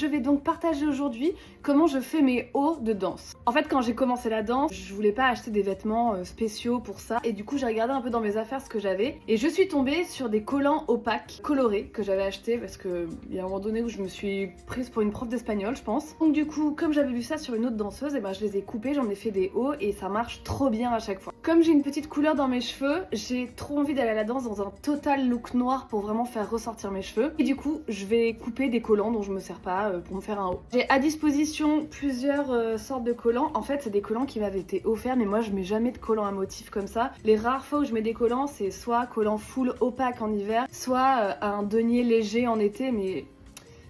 Je vais donc partager aujourd'hui comment je fais mes hauts de danse. En fait, quand j'ai commencé la danse, je voulais pas acheter des vêtements spéciaux pour ça. Et du coup, j'ai regardé un peu dans mes affaires ce que j'avais. Et je suis tombée sur des collants opaques, colorés, que j'avais achetés parce qu'il y a un moment donné où je me suis prise pour une prof d'espagnol, je pense. Donc du coup, comme j'avais vu ça sur une autre danseuse, et ben je les ai coupés, j'en ai fait des hauts et ça marche trop bien à chaque fois. Comme j'ai une petite couleur dans mes cheveux, j'ai trop envie d'aller à la danse dans un total look noir pour vraiment faire ressortir mes cheveux. Et du coup, je vais couper des collants dont je me sers pas pour me faire un haut. J'ai à disposition plusieurs sortes de collants. En fait, c'est des collants qui m'avaient été offerts, mais moi je mets jamais de collants à motif comme ça. Les rares fois où je mets des collants, c'est soit collant full opaque en hiver, soit un denier léger en été, mais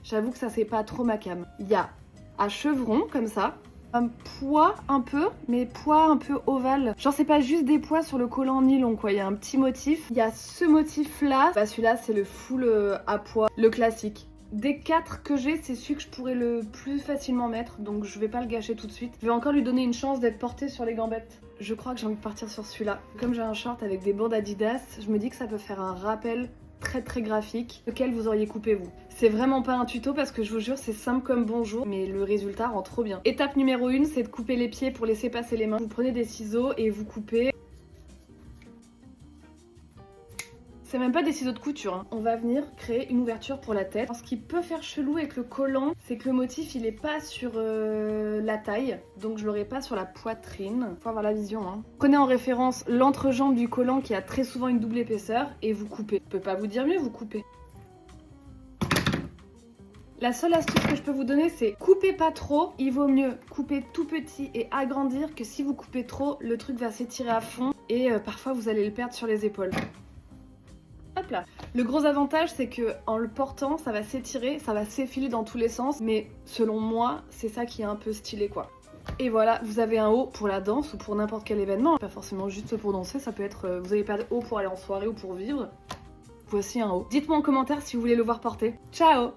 j'avoue que ça c'est pas trop ma came. Il y a à chevrons comme ça, un pois un peu, mais pois un peu ovale. Genre c'est pas juste des pois sur le collant en nylon quoi, il y a un petit motif. Il y a ce motif là, bah celui-là c'est le full à pois, le classique. Des 4 que j'ai, c'est celui que je pourrais le plus facilement mettre, donc je vais pas le gâcher tout de suite. Je vais encore lui donner une chance d'être porté sur les gambettes. Je crois que j'ai envie de partir sur celui-là. Comme j'ai un short avec des bandes Adidas, je me dis que ça peut faire un rappel très graphique, lequel vous auriez coupé vous. C'est vraiment pas un tuto parce que je vous jure c'est simple comme bonjour, mais le résultat rend trop bien. Étape numéro 1, c'est de couper les pieds pour laisser passer les mains. Vous prenez des ciseaux et vous coupez. C'est même pas des ciseaux de couture, hein. On va venir créer une ouverture pour la tête. Alors, ce qui peut faire chelou avec le collant, c'est que le motif il est pas sur la taille, donc je l'aurai pas sur la poitrine. Faut avoir la vision, hein. Prenez en référence l'entrejambe du collant qui a très souvent une double épaisseur et vous coupez. Je peux pas vous dire mieux, vous coupez. La seule astuce que je peux vous donner, c'est couper pas trop. Il vaut mieux couper tout petit et agrandir que si vous coupez trop, le truc va s'étirer à fond et parfois vous allez le perdre sur les épaules. Hop là. Le gros avantage c'est que en le portant ça va s'étirer, ça va s'effiler dans tous les sens, mais selon moi c'est ça qui est un peu stylé quoi. Et voilà, vous avez un haut pour la danse ou pour n'importe quel événement, pas forcément juste pour danser, ça peut être, vous avez pas de haut pour aller en soirée ou pour vivre. Voici un haut. Dites-moi en commentaire si vous voulez le voir porter. Ciao!